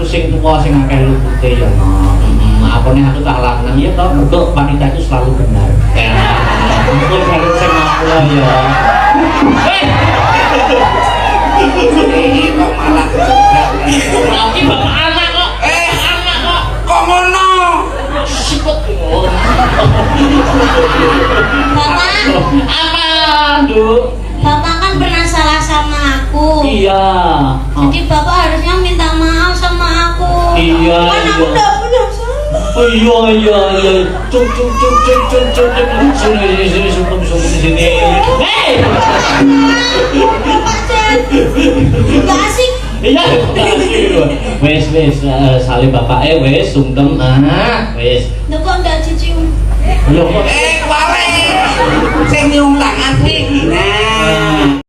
sing tua sing akeh lupute ya apane aku tak lanang ya toh untuk wanita itu selalu benar mungkin harus sing aku ya kok malah lagi bapak anak kok anak kok ngono siput Bapak apa Duk? Bapak kan pernah salah sama aku. Iya. Jadi Bapak harusnya minta maaf sama aku. Iya. Kan aku udah pernah salah. Oh iya. Cuk. Sini sumpung sini. Hei. Gak asik. Iya. Wes salim bapak wes sungkem wes. Loh kok gak dicium? Yo kok wae sing nyung tangan iki nah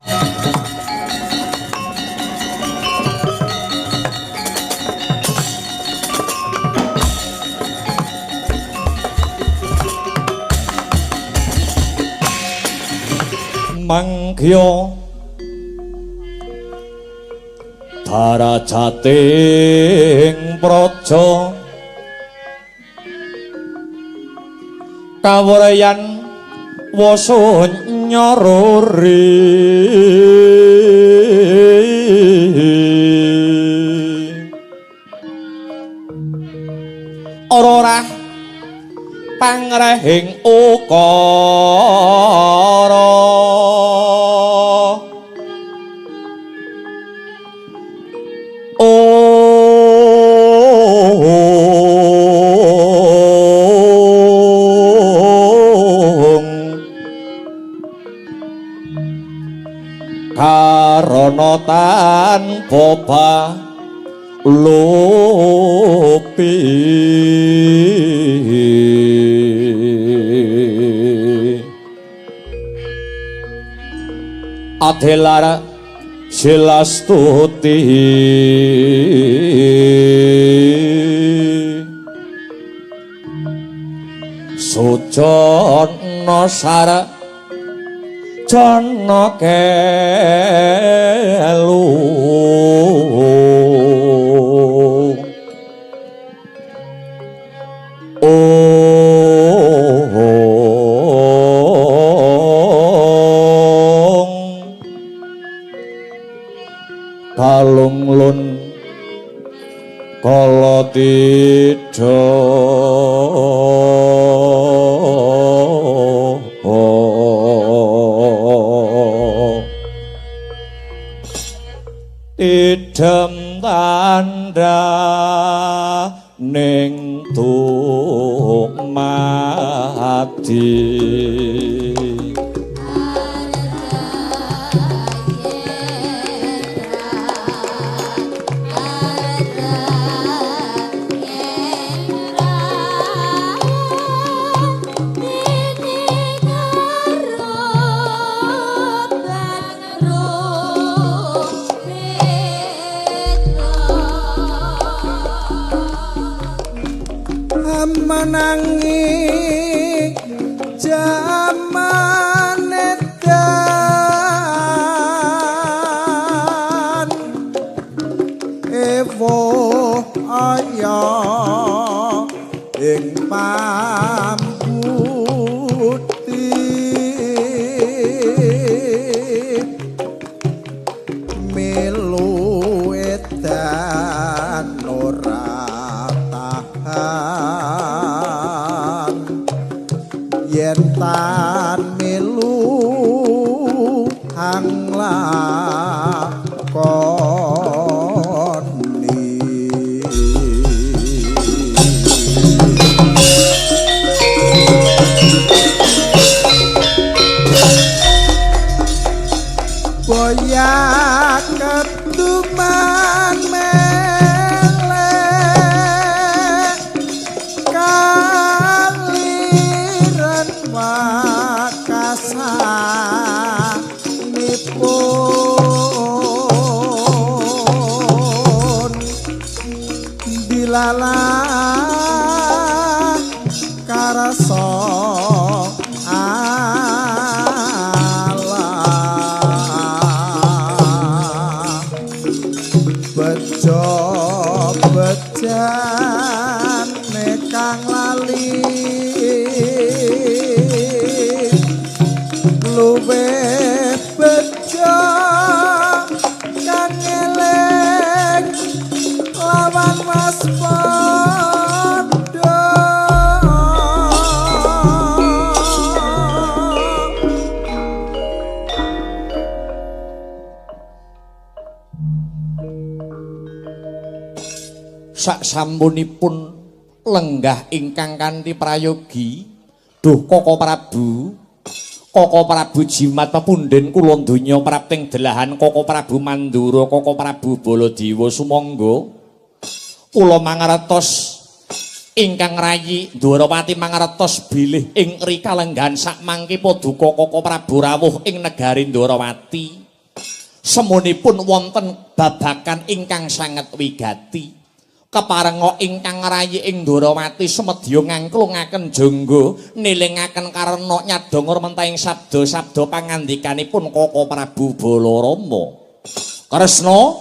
mangkya darajating praja kawreyan wasa nyorori ora pangrehing ukara karana tanpa lupi adelara silastuti sujono sara jana kelu kalunglun kala idem tanda ning dumadi menangi jaman edan ewo aya ing pambuti melu edan ora yen tan melu hangla koni boya ketuman dilalah karasa Allah bejo bejane kang lali luwe bejo kang eling lawan waspada sak sampunipun lenggah ingkang kanthi prayogi duh Koko Prabu jimat pepundhen kula donya prapting delahan Koko Prabu Mandura Koko Prabu Baladewa sumangga kula mangertos ingkang rayi Ndwarawati mangertos bilih ing rika lenggahan sak mangke paduka Koko Prabu rawuh ing negari Ndwarawati semunipun wonten babakan ingkang sanget wigati keparenga ingkang rayi ing Ndwarawati sumedya ngangklungaken jangga nilingaken karana nyadong mentahing sabda-sabda pangandikanipun Koko Prabu Balarama. Kresna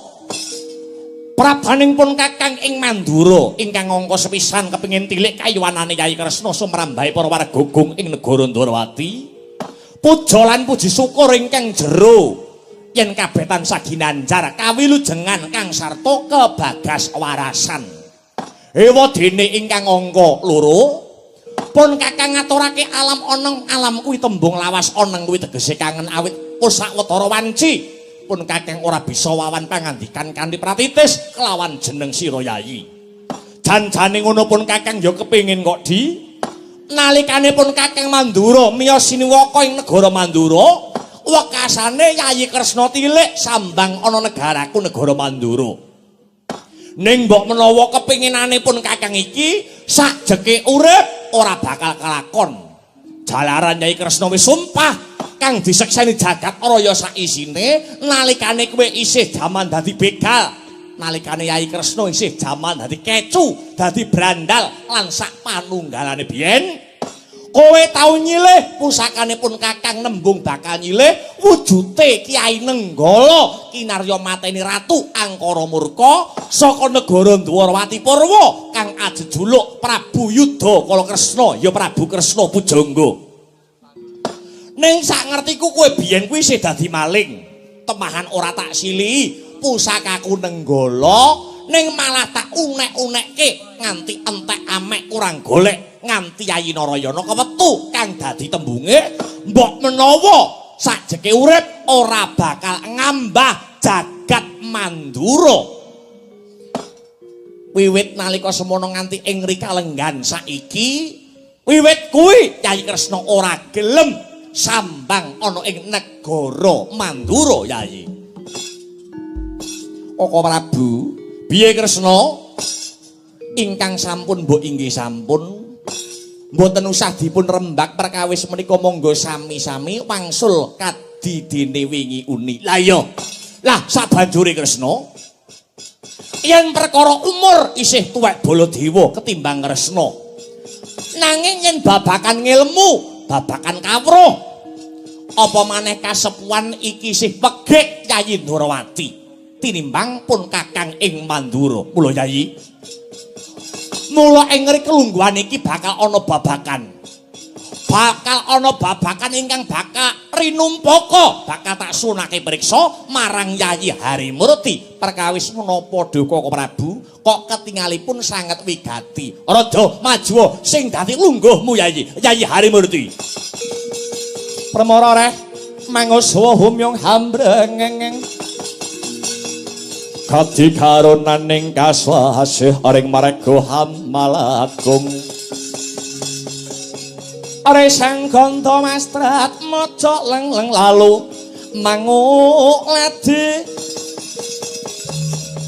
prabaningipun Kakang ing Mandura ingkang angka sepisan kepengin tilik kayuwanane Yayi Kresna sumrambahe para warga Gogong ing negara Ndwarawati. Puja lan puji syukur ingkang jero yen kabeh tansah ginanjar kawilujengan kang sarta kebagas warasan. Ewa dene ingkang angka loro pun Kakang ngaturake alam oneng alam kuwi tembung lawas oneng kuwi tegese kangen awit pusawetara wanci pun Kakang ora bisa wawan pangandikan kanthi pratitis kelawan jeneng sira Yayi. Jan-jane ngono pun Kakang ya kepengin kok nalikane pun Kakang Mandura miyos siniwaka ing negara Mandura wekasane Yayi Kresna tilik sambang ana negaraku negara Mandura. Ning mbok menawa kepinginanipun Kakang iki sakjeke urip ora bakal kelakon. Jalaran Yayi Kresna wis sumpah kang disekseni jagat raya sak isine nalikane kowe isih jaman dadi begal, nalikane Yayi Kresna isih jaman dadi kecu, dadi brandal lan sak panunggalane biyen. Kowe tau nyilih pusakanipun Kakang nembung bakal nyilih wujute Kyai Nenggala kinarya mateni Ratu Angkara Murka saka negara Ndwarawati Purwa kang ajejuluk Prabu Yudha Kala Kresna ya Prabu Kresna Pujangga. Ning sak ngertiku kowe biyen kuwi isih dadi maling. Temahan ora tak silihi pusakaku Nenggala ning malah tak unek-unekke nganti entek amek kurang golek. Nganti Yayi Narayana kewetu kang dadi tembunge mbok menawa sajeke urip ora bakal ngambah jagat Mandura. Wiwit nalika semono nganti ing rika lenggan saiki wiwit kuwi Yayi Kresna ora gelem sambang ana ing negara Mandura Yayi. Koko Prabu piye Kresna ingkang sampun mbok inggih sampun mboten usah dipun rembak perkawis menika monggo sami-sami wangsul kadidene wingi uni. Lah iya. Lah sabanjure Kresna yen perkara umur isih tuwek Baladewa ketimbang Kresna. Nanging yen babakan ngilmu, babakan kawruh apa maneh kasepuan iki isih pegik Yayi Ndwarawati tinimbang pun Kakang ing Mandura. Mula Yayi mula ing ngri kelungguhan iki bakal ana babakan. Bakal ana babakan ingkang bakal rinumpaka, bakal tak sunake priksa marang Yayi Harimurti perkawis menapa Koko Prabu kok ketingalipun sanget wigati. Raja maju sing dadi lungguhmu Yayi Harimurti. Pramara reh manguswa humyong hambrengeng kati karonaning kaswasih aring marega hamalagung are sang ganta mastrat maca leng-leng lalu manguk ladi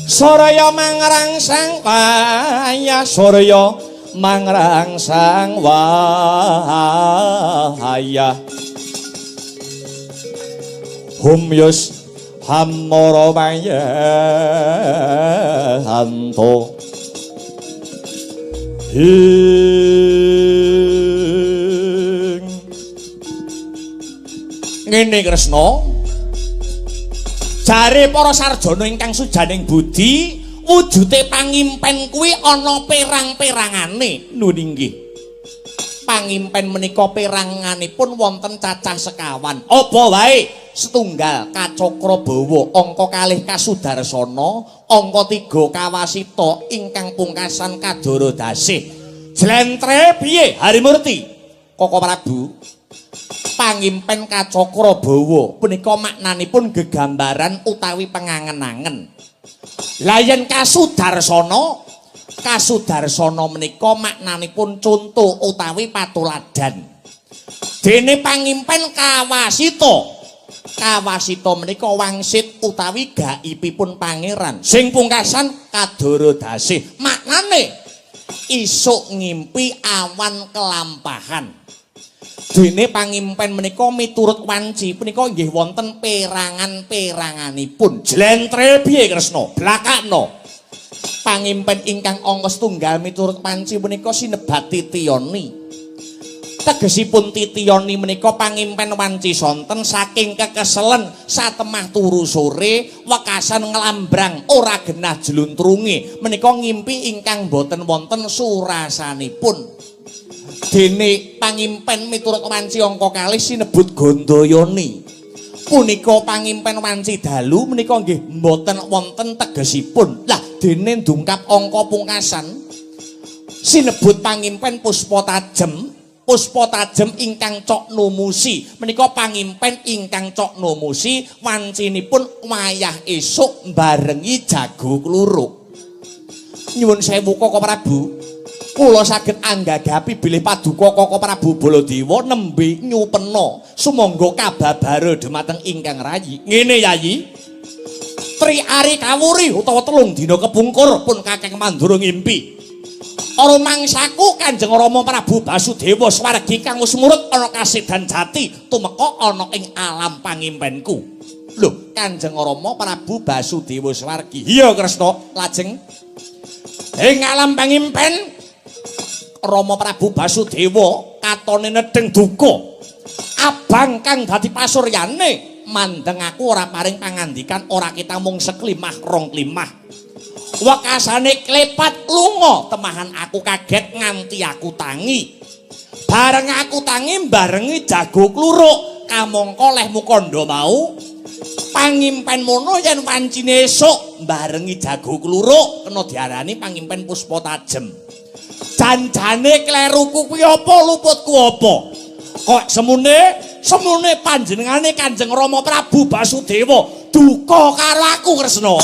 Soraya mangrangsang wayah Soraya mangrangsang wayah humyus Hamara wayanto hing ngene Kresna jare para sarjana ingkang sujaning budi wujude pangimpen kuwi ana perang-perangane. Nun inggih. Pangimpen menika peranganipun wonten cacah sekawan. Apa wae? Setunggal Kacakra Bawa, angka 2 Kasudarsana, angka 3 Kawasita, ingkang pungkasan Kadara Dasih. Jlentre piye Harimurti? Koko Prabu. Pangimpen Kacakra Bawa punika maknanipun gegambaran utawi pengangen-angen. Lah yen Kasudarsana menika maknanipun contoh utawi patuladan. Dene pangimpen Kawasita menika wangsit utawi gaibipun pangeran. Sing pungkasan Kadara Dasih. Maknane isuk ngimpi awan kelampahan. Dene pangimpen menika miturut wanci punika nggih wonten perangan-peranganipun. Jlentre piye Kresna? Blakakno. Pangimpen ingkang angka 1 miturut wanci punika sinebat Titiyani. Tegesipun Titiyani menika pangimpen wanci sonten saking kekeselen satemah turu sore wekasan nglambrang ora genah jluntrunge menika ngimpi ingkang boten wonten surasanipun. Dene pangimpen miturut wanci angka 2 sinebut Gandayani. Punika pangimpen wanci dalu menika nggih mboten wonten tegesipun. Lah dene ndungkap angka pungkasan sinebut pangimpen Puspa Tajem. Puspa Tajem ingkang Cokno Musi menika pangimpen ingkang Cokno Musi wancinipun wayah esuk barengi jago kluruk. Nyuwun sewu Koko Prabu, kula saged anggagapi bilih paduka Koko Prabu Baladewa nembe nyupena sumangga kababare dumateng ingkang rayi. Ngene Yayi, Tri Ari Kawuri utawa 3 dina kepungkur pun Kakang Mandura ngimpi. Ora mangsaku Kanjeng Rama Prabu Basudewa swargi kang wis murut ana kasedan jati tumeka ana ing alam pangimpenku. Lho, Kanjeng Rama Prabu Basudewa swargi. Iya Kresna, lajeng ing alam pangimpen Rama Prabu Basudewa katone nedeng duka. Abang kang dadi pasuryane mandeng aku ora paring pangandikan ora kita mung seklimah rong klimah. Wekasane klepat lunga temahan aku kaget nganti aku tangi. Bareng aku tangi barengi jago kluruk kamangka lehmu kandha mau pangimpen mono yen wancine esuk barengi jago kluruk kena diarani pangimpen Puspa Tajem. Janjane kleruku kuwi apa luputku apa? Kok semune panjenengane Kanjeng Rama Prabu Basudewa duka karo aku Kresna.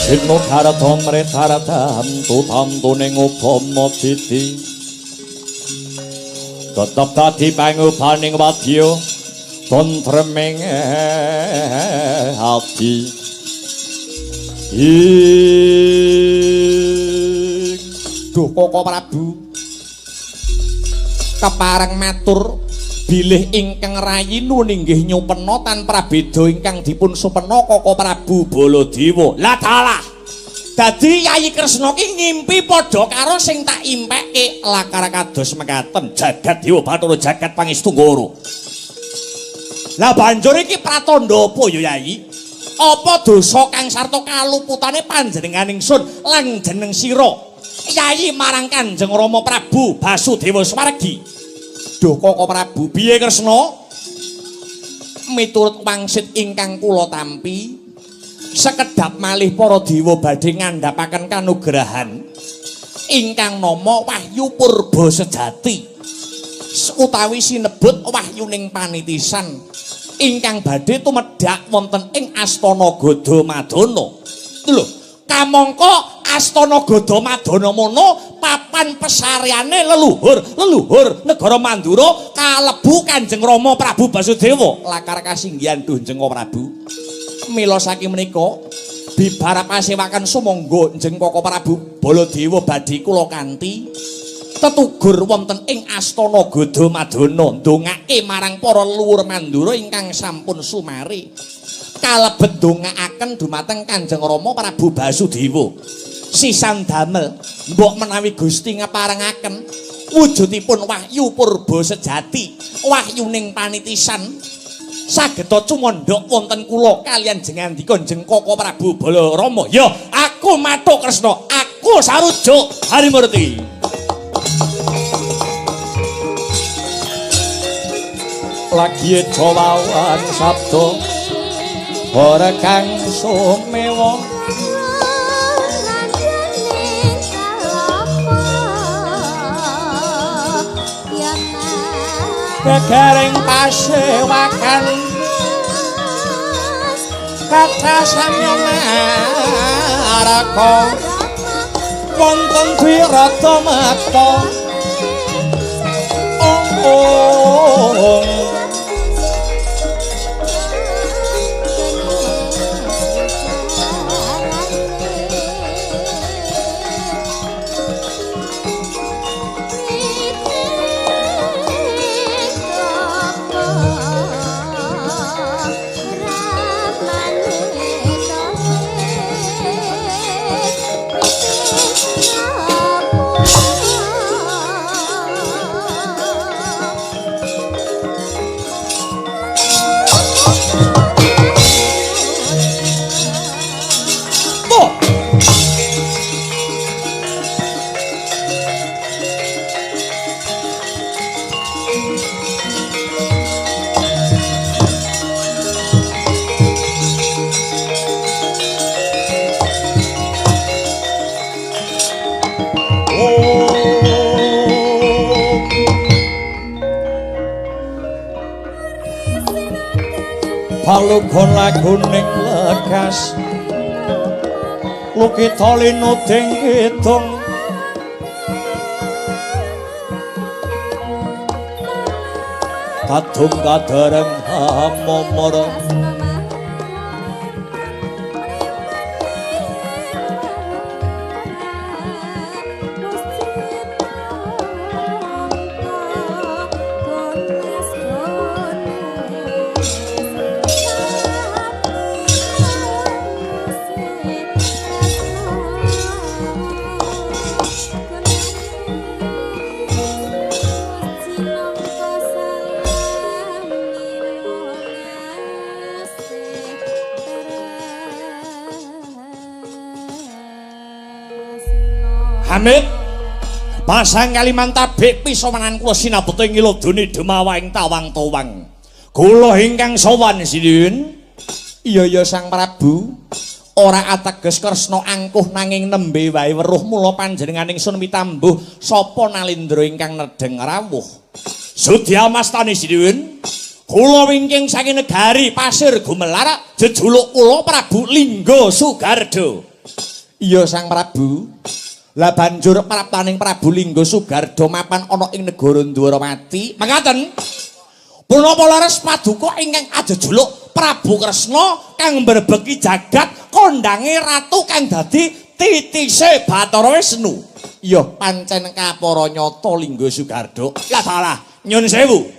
Sino dharatam mretaratam tutam tuning upama citi tetep dadi pangubaning wadya tentreming ati Duh Koko Prabu kepareng matur bilih ingkang rayi nun inggih nyupena tanpa beda ingkang dipun supena Koko Prabu Baladewa. Lah dalah. Dadi Yayi Kresna ki ngimpi padha karo sing tak impekke lakar kados mekaten jagat Dewa Bathara jagat Pangestu Nggara. Lah banjur iki pratandha apa ya Yayi? Apa dosa kang sarta kaluputane panjenengan ingsun lan jeneng sira Yayi marang Kanjeng Rama Prabu Basudewa swargi? Duh Koko Prabu piye Kresna? Miturut wangsit ingkang kula tampi sekedhap malih para dewa badhe ngandhapaken kanugrahan ingkang nama Wahyu Purba Sejati utawi sinebut wahyuning panitisan ingkang badhe tumedhak wonten ing Astana Gadamadana. Lho, kamangka Astana Gadamadana mono papan pesaryane leluhur negara Mandura kalebu Kanjeng Rama Prabu Basudewa. Lakar kasinggihan Dunjeng Prabu. Mila saking menika bibar pasewakan sumangga njeng Koko Prabu Baladewa badhe kula kanthi tetugur wonten ing Astana Gadamadana ndongake marang para leluhur Mandura ingkang sampun sumari kalebet ndongaaken dumateng Kanjeng Rama Prabu Basudewa sisan damel mbok menawi Gusti ngaparengaken wujudipun wahyu purba sejati wahyuning panitisan sageta cumandhak wonten kula kaliyan jengandika Jeng Koko Prabu Balarama ya aku matuk Kresna aku sarujuk Harimurti lagi jawawan sabda ora kang sumewa kegaring pasewakan kata samyana araka wonten wirata mata ong palugon laguning legas lukita linuding kidung kadung kadereng hamomor Amit pasang kaliman tabik pisomanan kula sinabeta ing ilodone demawaing tawang-tawang kula ingkang sowan Sidin iya ya Sang Prabu ora ateges Kresna angkuh nanging nembe wae weruh mula panjenenganing sun mitambuh sapa nalindra ingkang nedheng rawuh Sudyamastani Sidin kula wingking saking negari Pasir Gumelar jejuluk kula Prabu Lingga Sugarda iya Sang Prabu lah banjur praptaning Prabu Lingga Sugarda mapan ana ing negara Dwarawati mangkaten punapa leres paduka ingkang ajejuluk Prabu Kresna kang mbrebeki jagat kondange ratu kang dadi titise Bathara Wisnu iya pancen kapara nyata Lingga Sugarda lah salah nyun sewu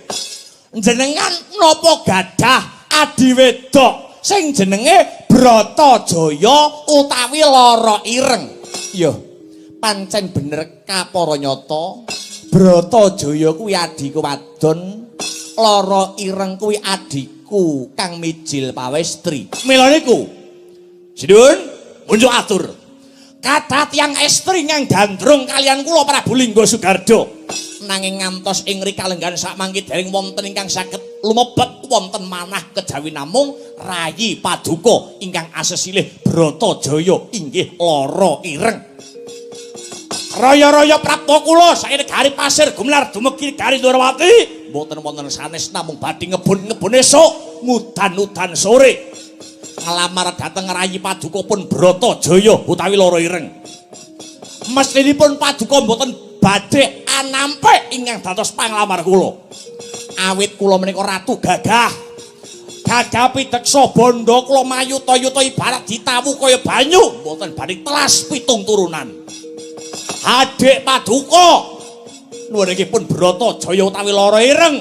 jenengan napa gadah adi wedok sing jenenge Bratajaya utawi Lara Ireng iya pancen bener kapara nyata Bratajaya kuwi adiku wadon Lara Ireng kuwi adiku kang mijil pawestri mila niku Sidun munjuk atur kathah tiyang estri kang gandrung kalian kula Prabu Lingga Sugarda nanging ngantos ing rikalenggan sakmangke dereng wonten ingkang saged lumebet wonten manah kejawi namung rayi paduka ingkang asesilih Bratajaya inggih Lara Ireng raya-raya prapta kula saking negari Pasir Gumelar dumugi negari Dwarawati mboten wonten sanes namung badhe ngebun-ngebun esuk ngudan-udan sore ngalamar dhateng rayi paduka pun Bratajaya utawi Lara Ireng mestinipun paduka mboten badhe anampik ingkang dados panglamar kula awit kula menika ratu gagah gadah pideksa bondo kula mayuta-yuta ibarat ditawu kaya banyu mboten badhe telas 7 turunan. Adik Paduka nuwunipun Brata Jaya utawi Lara Ireng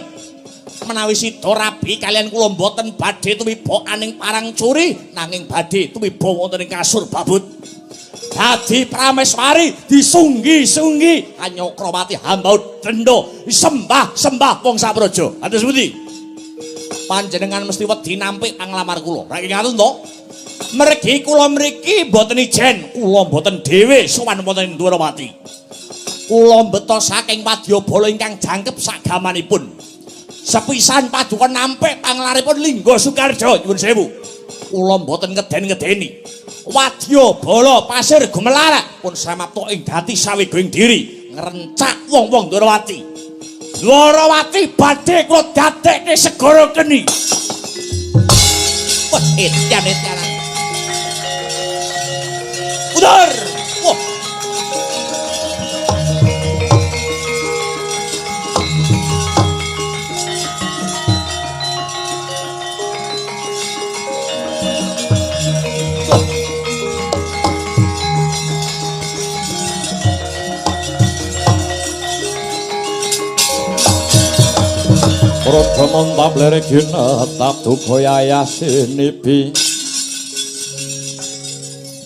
menawi sida rabi kalian kula mboten badhe tumiba aning parang curi nanging badhe tumiba wonten ing kasur babut. Dadi prameswari disunggi-sunggi Anyokrawati hamba denda sembah wong sapraja. Atus pundi? Panjenengan mesti wedi nampik panglamar kula. Nek ngaten to? Mergi kula mriki mboten ijen, kula mboten dhewe sowan wonten Ndwarawati. Kula mbeta saking wadyabala ingkang jangkep sagamanipun. Sepisan paduka nampik panglaripun Lingga Sukarjo nyuwun sewu. Kula mboten ngeden-ngedeni. Wadyabala Pasir Gumelar pun samapta ing dadi sawijining diri ngrencak wong-wong Ndwarawati. Ndwarawati badhe kula dadekke segara geni. Wah, edan. Uдар. Wah. Prodhamon tablere gina tabduka yayasinibi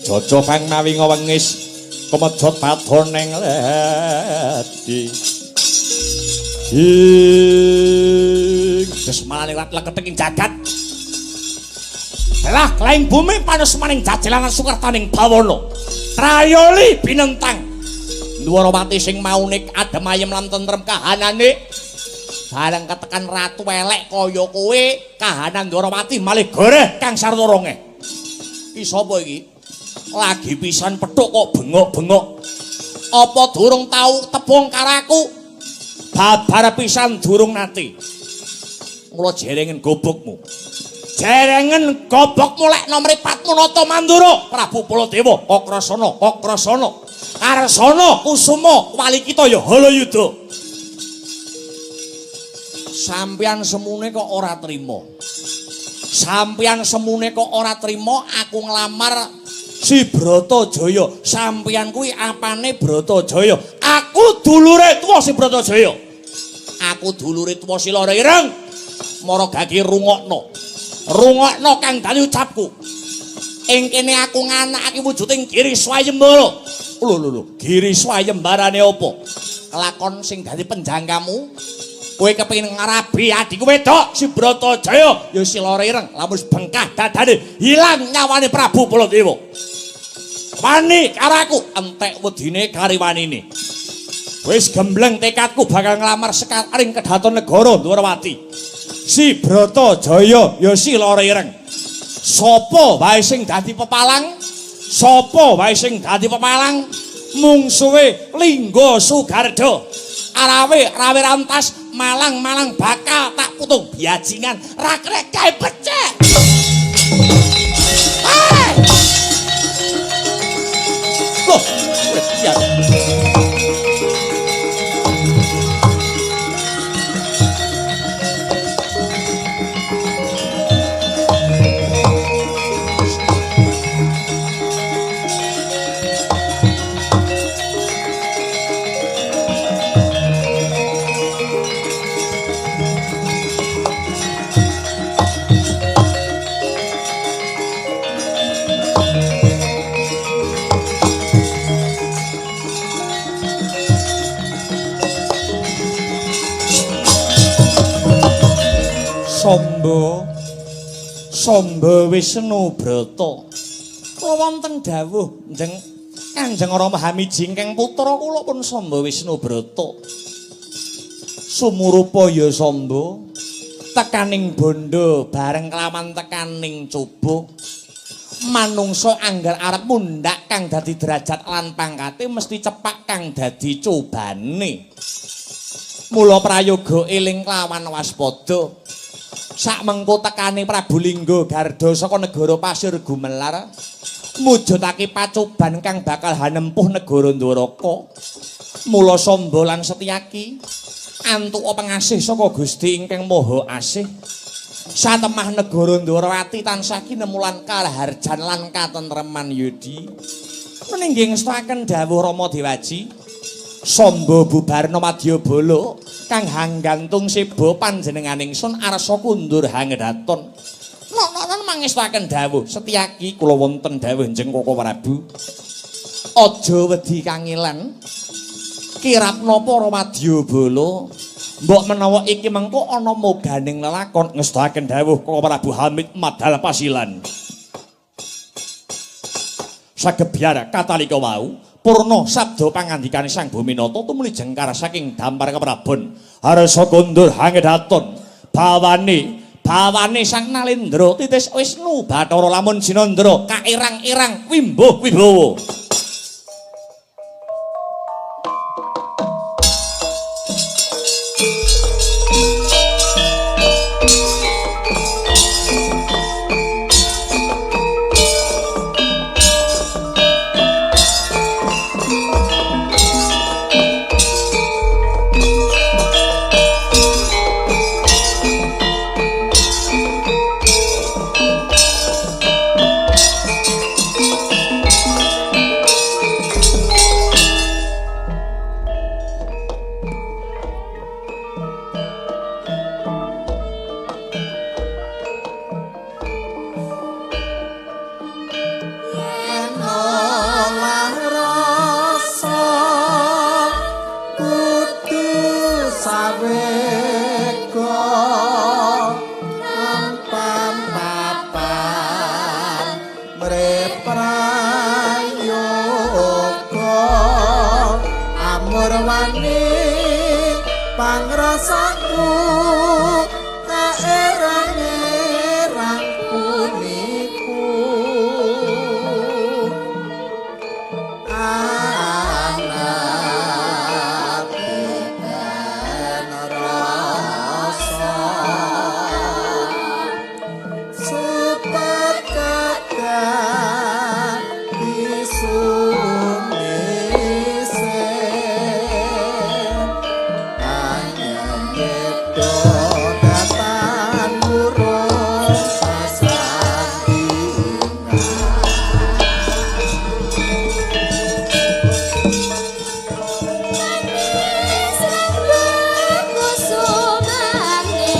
Jojo pang nawi ngawengis kemejot padoneng ledi Desmalane leketing jagat Lah klaing bumi panesmaning jajelanan sukertaning bawana Trayoli binentang Ndwarawati sing maunik adem ayem lan tentrem kahanane bareng ketekan ratu elek kaya kowe kahanan Ndwarawati malih goreh kang sartorongeh. Ki sapa iki? Lagi pisan pethuk kok bengok-bengok. Apa durung tau tepung karaku? Babar pisan durung nate. Mula jerengen gobokmu. Jerengen gobokmu lek nomripatmu nata Mandura Prabu Baladewa Okrasana Karsana Kusuma wali kita ya Halayuda. Sampeyan semune kok ora trima. Sampeyan semune kok ora trima aku nglamar si Bratajaya. Sampeyan kuwi apane Bratajaya? Aku dulure tuwa si Bratajaya. Aku dulure tuwa si Lara Ireng. Mara gagi rungokno. Rungokno kang dadi ucapku. Ing kene aku nganakake wujuding Giri Swayembara. Lho, Giri Swayembarane apa? Kelakon sing dadi penjangkamu. Kowe kepengin ngarabi adikku wedok si Bratajaya ya si Lara Ireng lamun bengkah dadane ilang nyawane Prabu Baladewa. Wani karo aku entek wedine kariwanine. Wis gembleng tekadku bakal nglamar sekaring kedaton negara Ndwarawati. Si Bratajaya ya si Lara Ireng. Sapa wae sing dadi pepalang? Sapa wae sing dadi pepalang? Mungsuhe Lingga Sugarda. Arawe rantas malang bakal tak putung biajingan rakrek kae becek. Hai. Loh, ya. Samba Wisnu Brata. Kula wonten dawuh njeng Kanjeng Rama Hamiji ingkang putra kula pun Samba Wisnu Brata. Sumurupa ya Samba tekaning bondo bareng kelawan tekaning coba manungsa anggar arep mundhak kang dadi derajat lan pangkate mesti cepak kang dadi cobane. Mula prayoga eling kelawan waspada. Sak mengko tekane Prabu Lingga Garda saka negara Pasir Gumelar mujudake pacoban kang bakal hanempuh negara Ndwaraka. Mula Samba lan Setyaki antuk pangasih saka Gusti ingkang Maha Asih satemah negara Ndrawati tansah kinemulan kalaharjan lan katentreman yudi. Meninggih ngestaken dawuh Rama Dewaji, Samba bubarna Madyabala kang hanggantung seba panjenenganing sun arsa kundur hanggedaton. Nonon mangestaken dawuh Setyaki kula wonten dawuh Njeng Koko Prabu. Aja wedi kangilan. Kirapna para Madyabala. Mbok menawa iki mengko ana moganing lelakon ngestaken dawuh Koko Prabu Hamid Madal Pasilan. Sagebyar katalika wau purna sabda pangandikane Sang Buminata tumuli jengkar saking dampar keprabon harsa kundur hanggedaton bawane Sang Nalendra titis Wisnu Bathara lamun Jinandra kairang-irang wimbuh wibawa.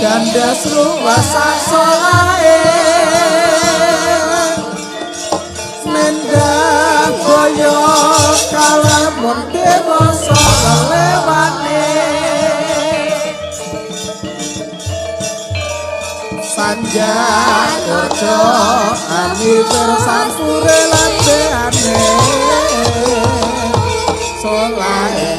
Gandas ruwasak solae mendah boyo kalamun dewasa lelewane sanjak ojo ami bersampure lanteane solae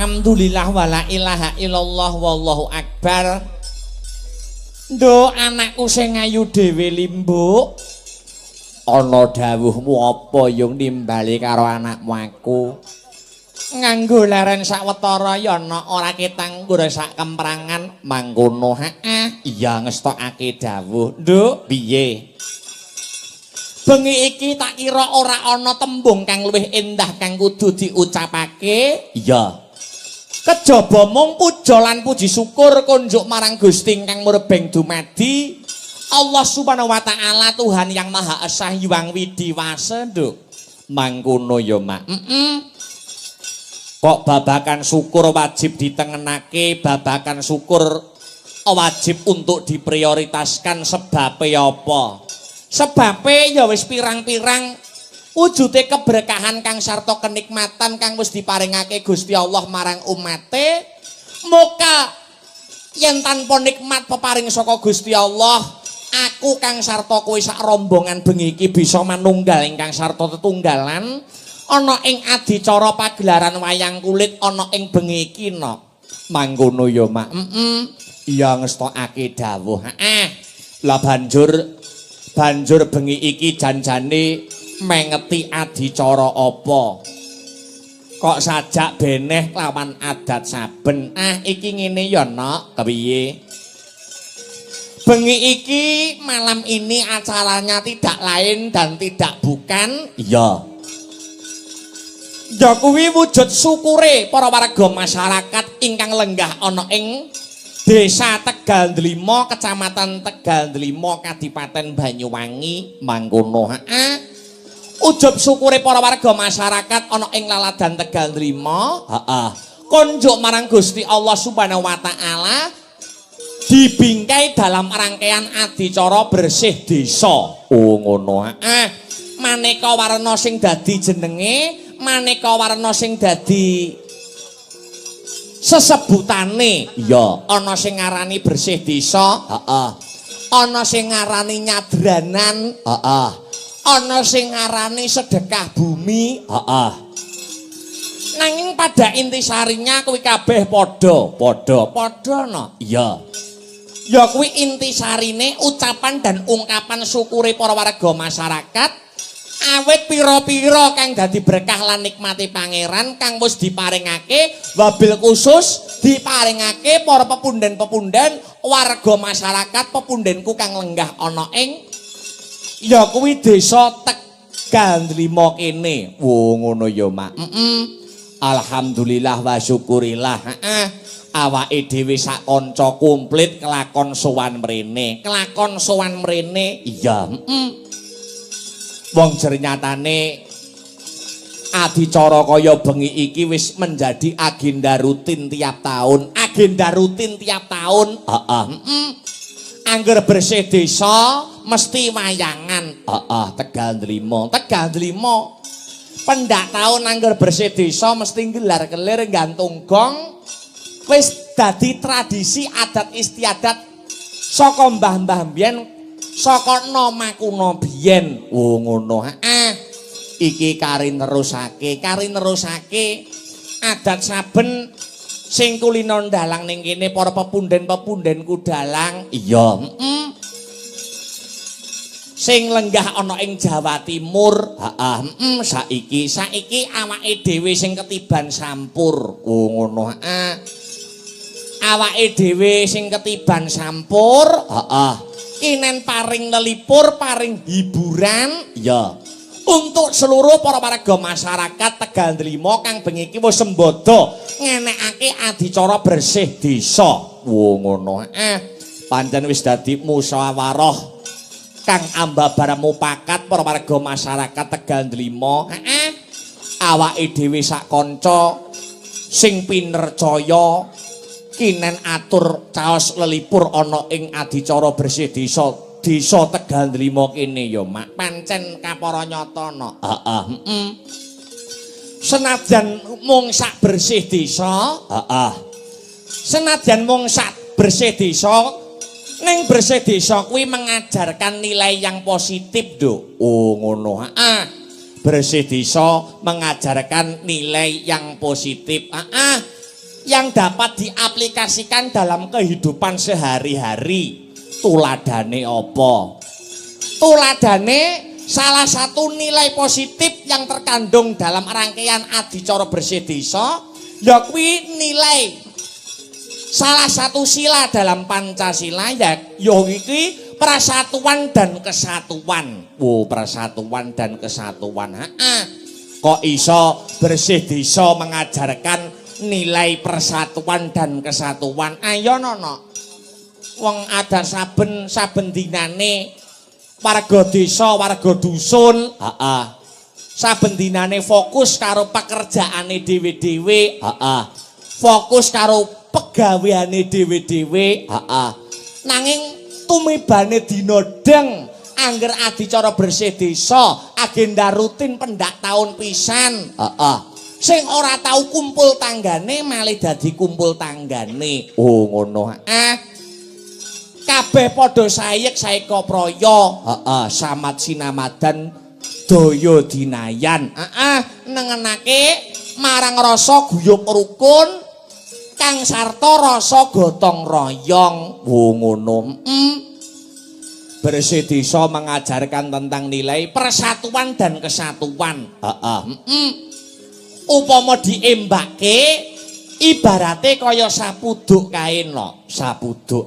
Alhamdulillah wala ilaha illallah wallahu akbar. Nduk anakku sing ayu dhewe limbuk. Ana dawuhmu apa yung nimbali karo anakmu aku? Nganggo leren sawetara ya ana ora ketang nggo sak kemprangan mangkono. Heeh, iya ngestokake dawuh. Nduk, piye? Bengi iki tak kira ora ana tembung kang luwih endah kang kudu diucapake. Iya. Kejaba mung puja lan puji syukur kunjuk marang Gusti kang murebeng dumadi Allah Subhanahu wa taala Tuhan yang Maha Esa Hyang Widiwasa, Nduk. Mangkono ya, Mak. Kok babakan syukur wajib ditengenake, babakan syukur wajib untuk diprioritaskan sebabe apa? Sebabe ya wis pirang-pirang wujude keberkahan kang sarta kenikmatan kang wis diparingake Gusti Allah marang umate. Muka yen tanpa nikmat peparing saka Gusti Allah, aku kang sarta kowe sak rombongan bengi iki bisa manunggal ingkang sarta tetunggalan ana ing adicara pagelaran wayang kulit ana ing bengi iki no. Mangkono ya, Mak. Iya ngestokake dawuh. Lah banjur bengi iki janjane mengeti adicara apa? Kok sajak beneh lawan adat saben. Iki ngene ya, Nok. Kepiye? Bengi iki malam ini acaranya tidak lain dan tidak bukan. Iya. Ya kuwi wujud syukure para warga masyarakat ingkang lenggah ana ing Desa Tegal Dlima, Kecamatan Tegal Dlima, Kadipaten Banyuwangi, mangkono. Ujub syukure para warga masyarakat ana ing laladan Tegal Dlima, konjuk marang Gusti Allah Subhanahu wa taala dibingkai dalam rangkaian adicara bersih desa. Oh ngono. Maneka warna sing dadi jenenge, maneka warna sing dadi sesebutane. Iya, ana sing ngarani bersih desa, ana sing ngarani nyadranan, ana sing ngarani sedekah bumi, nanging pada intisarinya kuwi kabeh padha no. Iya. Ya kuwi intisarine ucapan dan ungkapan syukure para warga masyarakat awit pira-pira kang dadi berkah lan nikmati pangeran kang wis diparingake wabil khusus diparingake para pepunden-pepunden warga masyarakat pepundenku kang lenggah ana ing ya kuwi desa Tegal Dlima kene. Wo ngono ya, Mak. Alhamdulillah wa syukurillah. Awake dhewe sak kanca komplit kelakon sowan mrene. Kelakon sowan mrene. Iya, wong jernyatane adicara kaya bengi iki wis menjadi agenda rutin tiap tahun. Agenda rutin tiap tahun. Angger bersih desa mesti wayangan. Tegal Dlima. Tegal Dlima. Pendak tahun angger bersih desa mesti gelar kelir gantung gong. Wis dadi tradisi adat istiadat saka mbah-mbah biyen, saka nama kuna biyen. Oh ngono. Iki kari nerusake adat saben sing kulino ndalang ning kene para pepunden-pepundenku dalang. Iya, sing lenggah ana ing Jawa Timur. Saiki awake dhewe sing ketiban sampur. Oh ngono. Awake dhewe sing ketiban sampur, kinen paring lelipur, paring hiburan, ya. Untuk seluruh para warga masyarakat Tegal Dlima kang bengi iki wis sembodo ngenekake adicara bersih desa. Wo ngono. Pancen wis dadi musyawarah kang ambabar mupakat para warga masyarakat Tegal Dlima. Awake dhewe sak kanca sing pinercaya kinen atur caos lelipur ana ing adicara bersih desa Tegal Dlima kene ya, Mak. Pancen kapara nyata no. Senajan mung sak bersih desa, senajan mung sak bersih desa, ning bersih desa kuwi mengajarkan nilai yang positif, Nduk. Oh ngono. Bersih desa mengajarkan nilai yang positif. yang dapat diaplikasikan dalam kehidupan sehari-hari. Tuladane apa? Tuladane salah satu nilai positif yang terkandung dalam rangkaian adicara bersih desa ya kuwi nilai salah satu sila dalam Pancasila ya iki persatuan dan kesatuan. Persatuan dan kesatuan. Kok iso bersih desa mengajarkan nilai persatuan dan kesatuan? Ayo nono. Wong ada saben dinane warga desa, warga dusun, saben dinane fokus karo pekerjaane dhewe-dhewe, fokus karo pegaweane dhewe-dhewe, nanging tumibane dina deng angger adicara bersih desa agenda rutin pendak taun pisan, sing ora tau kumpul tanggane malih dadi kumpul tanggane. Oh ngono. Kabeh padha sayek saeka praya, samat sinamadan daya dinayan. Nengenake marang rasa guyub rukun kang sarta rasa gotong royong. Oh ngono. Bersih desa mengajarkan tentang nilai persatuan dan kesatuan. Upama diembake ibarate kaya sapuduk kae no. Sapuduk.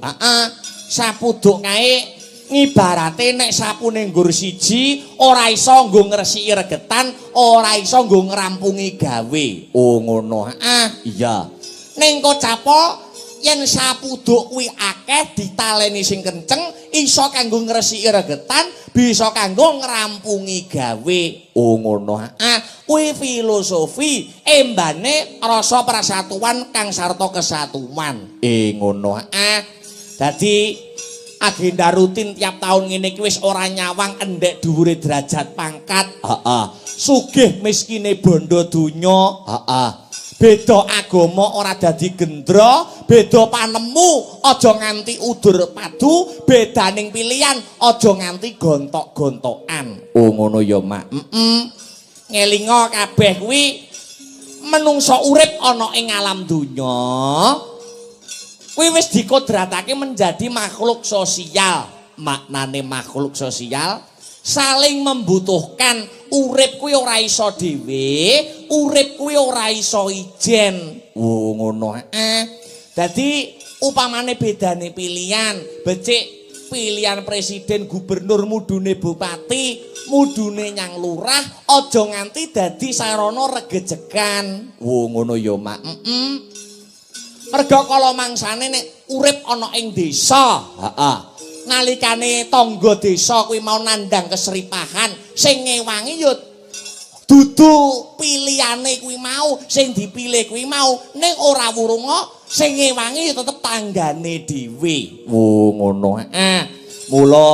Sapuduk kae ngibarate nek sapune nggur siji ora iso nggo ngresiki regetan, ora iso nggo ngrampungi gawe. Oh ngono. Iya. Ning kocapa yen sapuduk kuwi akeh ditaleni sing kenceng iso kanggo ngresiki regetan, bisa kanggo ngrampungi gawe. Oh ngono. Kuwi filosofi embane rasa persatuan kang sarta kesatuan. Ngono. Dadi agenda rutin tiap tahun ngene iki wis ora nyawang endek dhuwure derajat pangkat. Sugih miskine bondo donya. Beda agama ora dadi gendra, beda panemu aja nganti udur padu, bedaning pilihan aja nganti gontok-gontokan. Oh ngono ya, Mak. Ngelinga kabeh kuwi menungso urip ana ing alam donya. Kuwi wis dikodratake menjadi makhluk sosial. Maknane makhluk sosial saling membutuhkan. Urip kuwi ora iso dhewe, urip kuwi ora iso ijen. Oh ngono. Dadi upamane bedane pilihan, becik pilihan presiden, gubernur, mudune bupati, mudune nyang lurah, aja nganti dadi sarana regejekan. Oh ngono ya, Mak. Merga kala mangsane nek urip ana ing desa, nalikane tangga desa kuwi mau nandhang keseripahan, sing ngewangi ya dudu pilihane kuwi mau, sing dipilih kuwi mau, ning ora wurunga sing ngewangi ya tetep tanggane dhewe. Oh ngono. Mula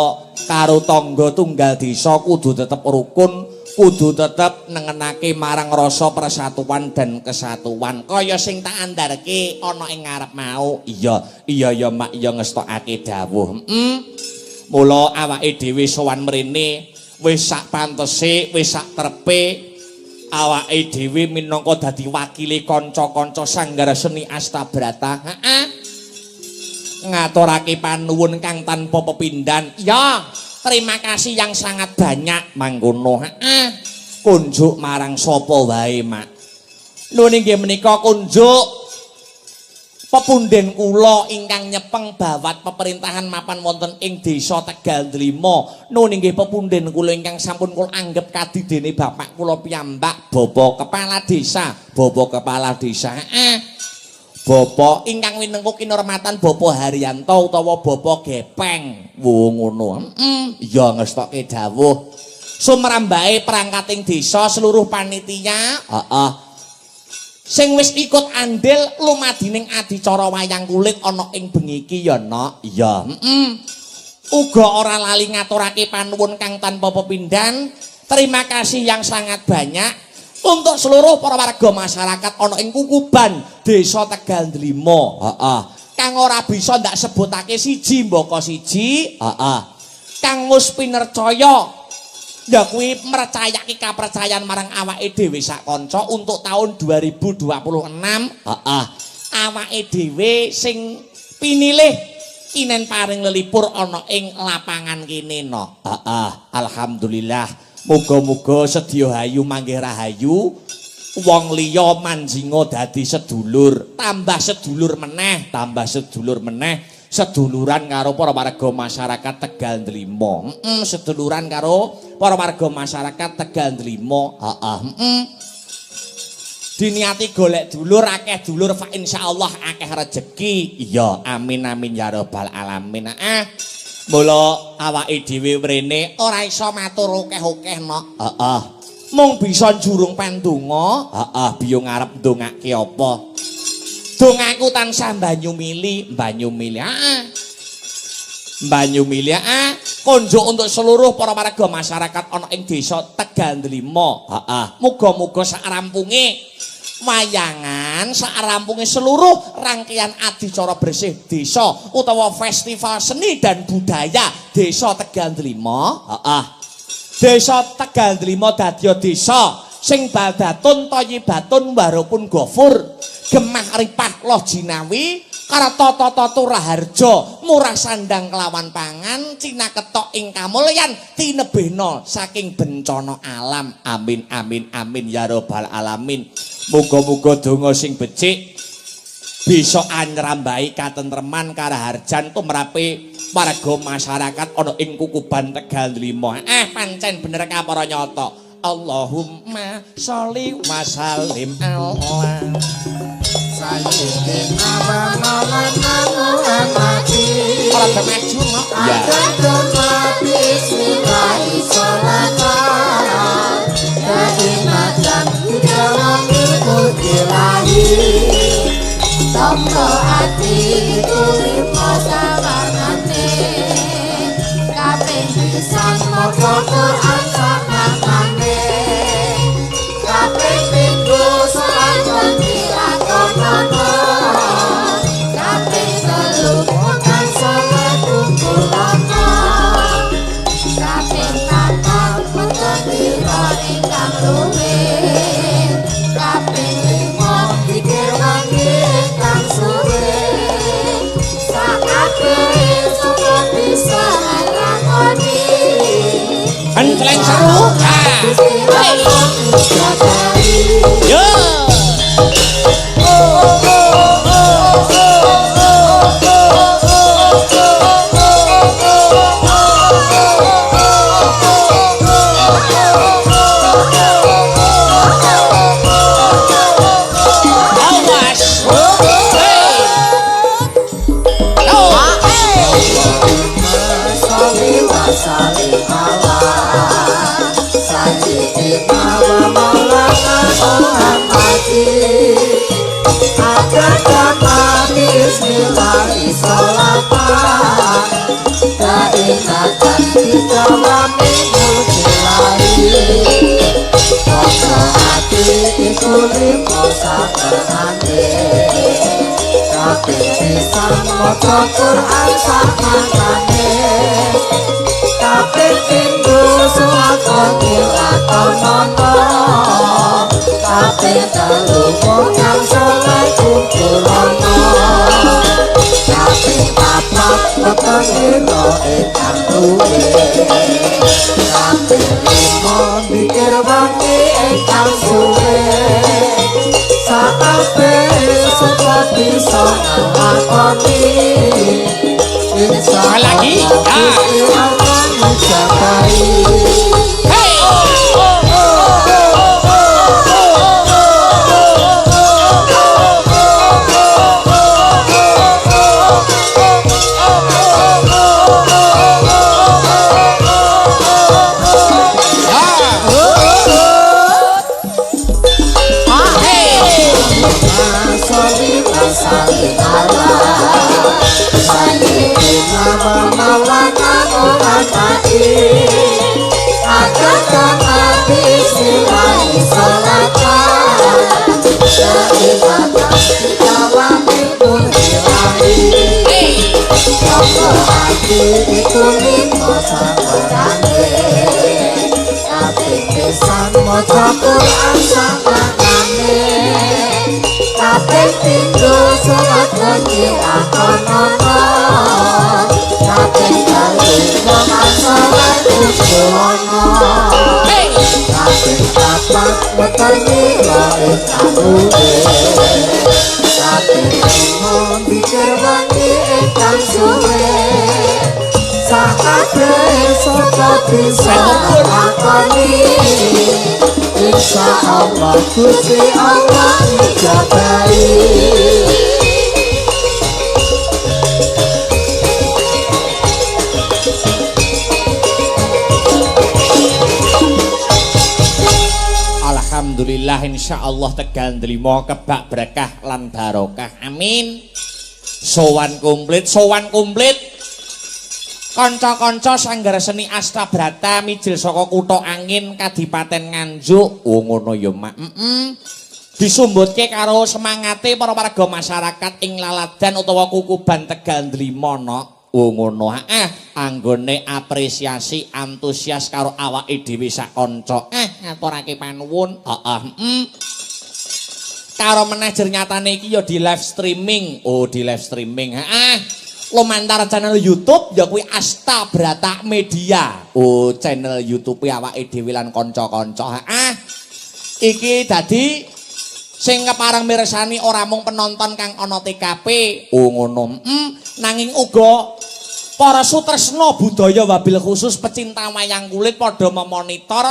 karo tangga tunggal desa kudu tetep rukun, kudu tetep nengenake marang rasa persatuan dan kesatuan kaya sing tak andharke ana ing ngarep mau. Iya ya, Mak, ya ngestokake dawuh. Mula awake dhewe sowan mrene wis sak pantese, wis sak trepe awake dhewe minangka dadi wakile kanca-kanca Sanggara Seni Astabrata. Ngaturake panuwun kang tanpa pepindhan. Ya, terima kasih yang sangat banyak mangkono. Kunjuk marang sapa wae, Mak. Lho nggih menika kunjuk pepunden kula ingkang nyepeng bawat pemerintahan mapan wonten ing Desa Tegal Dlima. Nun nggih pepunden kula ingkang sampun kula anggap kadidene bapak kula piyambak, Bapak Kepala Desa, Bapak Kepala Desa. Bapak ingkang winengku kinurmatan Bapak Haryanto utawa Bapak Gepeng. Wo ngono. Ya ngestokke dawuh. Sumrambake perangkating desa seluruh panitia, sing wis ikut andil lumadining adicara wayang kulit ana ing bengi iki ya, Nok. Iya. Uga ora lali ngaturake panuwun kang tanpa pepindhan. Terima kasih yang sangat banyak untuk seluruh para warga masyarakat ana ing Kukuban Desa Tegal Dlima. Kang ora bisa ndak sebutake siji mbaka siji. Kang Mus Pinercaya ya kuwi mercayake kapercayaan marang awake dhewe sak kanca untuk tahun 2026. awake dhewe sing pinilih inen paring lelipur ana ing lapangan kene no. Alhamdulillah. Muga-muga sedya hayu manggih rahayu. Wong liya manjinga dadi sedulur, tambah sedulur meneh, seduluran karo para warga masyarakat Tegal Ndelima. Seduluran karo para warga masyarakat Tegal Ndelima. Diniati golek dulur, akeh dulur fa insyaallah akeh rejeki. Iya, amin amin ya rabbal alamin. Mula awake dhewe mrene ora iso matur akeh-akeh no. Mung bisa njurung pendonga. Biyo ngarep ndongake apa? Dongaku tansah banyu mili. Banyu mili. Konjo untuk seluruh para warga masyarakat ana ing desa Tegal Ndelima. Muga-muga sak rampunge wayangan, sak rampunge seluruh rangkaian adicara bersih desa utawa festival seni dan budaya desa Tegal Ndelima. Desa Tegal Ndelima dadi desa sing baldatun thayyibatun warupun ghafur, gemah ripah loh jinawi karata tata raharja, murah sandang kelawan pangan, cinaketok ing kamulyan tinebehna saking bencana alam. Amin amin amin ya rabbal alamin. Muga-muga donga sing becik bisa anyrambahi katentreman karaharjan tumrape warga masyarakat ana ing Kukuban Tegal Ndelima. Pancen bener ka para nyata. Allahumma sholli wa sallim ala sayyidina maulana Muhammadin. Ora maju no. Ya. Bismillahirrahmanirrahim. Kainatan dalamil ilahi. Tombo ati kuwi pasanganane. Kaping pisan maca Quran sakmane. Kaping pindho salat dilakonono. Kaping telu kan salat kumpulono. Kaping papat mboten pira ingkang luwih. Kaping lima pikir wangi ingkang suwe. Sakabeh sapa bisa nglakoni. Anceleng seru. Yo. Maca Quran sakmane. Kaping pindho suwaka dilakonono. Kaping telu kang saleh kumpulono. Kaping papat weteng dina ingkang luwih. Kaping lima mikir wangi ingkang suwe. Sakabeh sapa bisa nglakoni. Lagi. Maca Quran sakmane. Kaping kapindho selakoni akonono kaping kali masalah kusono kaping papat weteni lae kamude kaping limo pikir wangi ingkang suwe sakabeh saka bisa lakoni insya Allah Gusti Allah ijabahi. Alhamdulillah insyaallah tegal ndelima kebak berkah lan barokah amin. Sowan komplit kanca-kanca sanggar seni Astabrata mijil saka kutha Angin Kadipaten Nganjuk. Oh ngono ya Mak. Disumbutke karo semangate para warga masyarakat ing Laladan utawa Kukuban Tegal Ndelima nok. Oh ngono. Anggone apresiasi antusias karo awake dhewe sak kanca. Ngaturake panuwun. Karo manajer nyatane iki ya di live streaming. Oh di live streaming. Lumantar channel YouTube ya kuwi Astabrata Media. Oh channel YouTube awake dhewe lan kanca-kanca. Iki dadi sing kepareng mirsani ora mung penonton kang ana TKP. Oh ngono. Nanging uga para sutresna budaya wabil khusus pecinta wayang kulit padha memonitor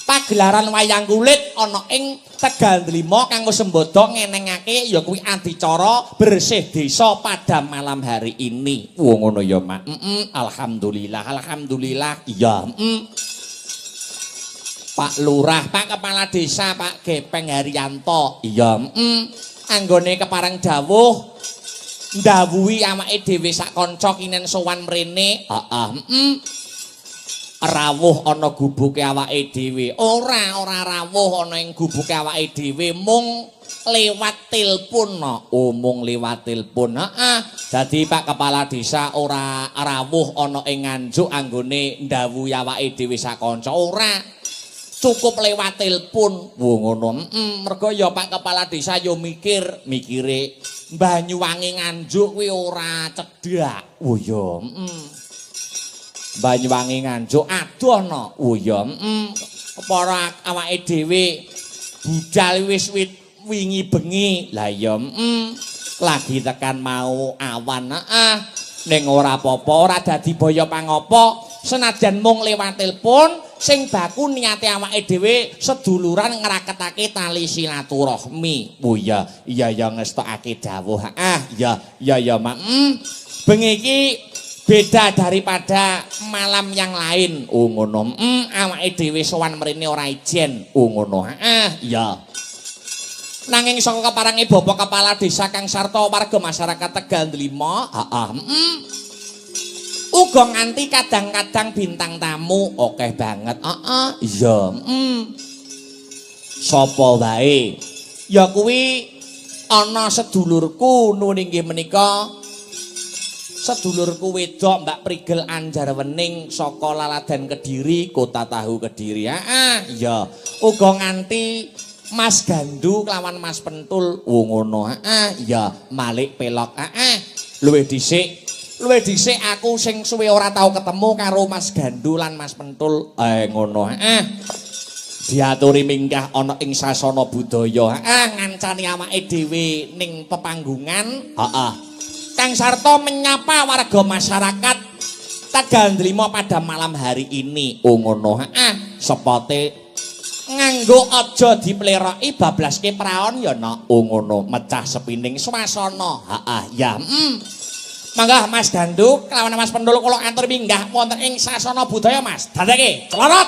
pagelaran wayang kulit ana ing Tegal Ndelima kanggo sembodo ngenengake ya kuwi adicara bersih desa pada malam hari ini. Wah ngono ya Mak. Alhamdulillah. Iya. Pak Lurah, Pak Kepala Desa, Pak Gepeng Haryanto. Iya. Anggone kepareng dawuh ndawuhi awake dhewe sak kanca kinen sowan mrene. Rawuh ana gubuke awake dhewe. Ora rawuh ana ing gubuke awake dhewe mung lewat telepon. Oh mung lewat telepon. Dadi Pak Kepala Desa ora rawuh ana ing Nganjuk anggone ndhawuhi awake dhewe sak kanca. Ora cukup lewat telepon. Wo ngono. Mergo ya Pak Kepala Desa yo mikire Banyuwangi Nganjuk kuwi ora cedhak. Oh ya. Banyuwangi Nganjuk adoh no. Oh ya. Para awake dhewe budal wis wingi bengi. Lah ya lagi tekan mau awan. Ning ora apa-apa, ora dadi baya pangapa. Senajan mung lewat telepon sing baku niate awake dhewe seduluran ngraketake tali silaturahmi. Oh ya, iya ya ngestokake dawuh. Ya Mak. Bengi iki beda daripada malam yang lain. Oh ngono. Awake dhewe sowan mrene ora ijen. Oh ngono. Ya. Nanging saka keparange Bapak Kepala Desa Kang Sarta warga masyarakat Tegal Ndelima, uga nganti kadang-kadang bintang tamu akeh banget. Iya. Sapa wae? Ya kuwi ana sedulurku nuwun inggih menika sedulurku wedok Mbak Prigel Anjarwening saka Laladan Kediri, Kota Tahu Kediri. Iya. Uga nganti Mas Gandu kelawan Mas Pentul. Oh ngono. Ya Malik Pelok. Luwih dhisik aku sing suwe ora tau ketemu karo Mas Gandu lan Mas Pentul. Ngono. Diaturi minggah ana ing sasana budaya. Ngancani awake dhewe ning pepanggungan. Kang Sarta menyapa warga masyarakat Tegal Ndelima pada malam hari ini. Oh ngono. Sepote nganggo aja dipleroki bablaske praon ya nok. Oh ngono, mecah sepining swasana. Ya. Mangga Mas Gandu kelawan Mas Pendul kula atur minggah wonten ing sasana budaya Mas. Dadake celorot.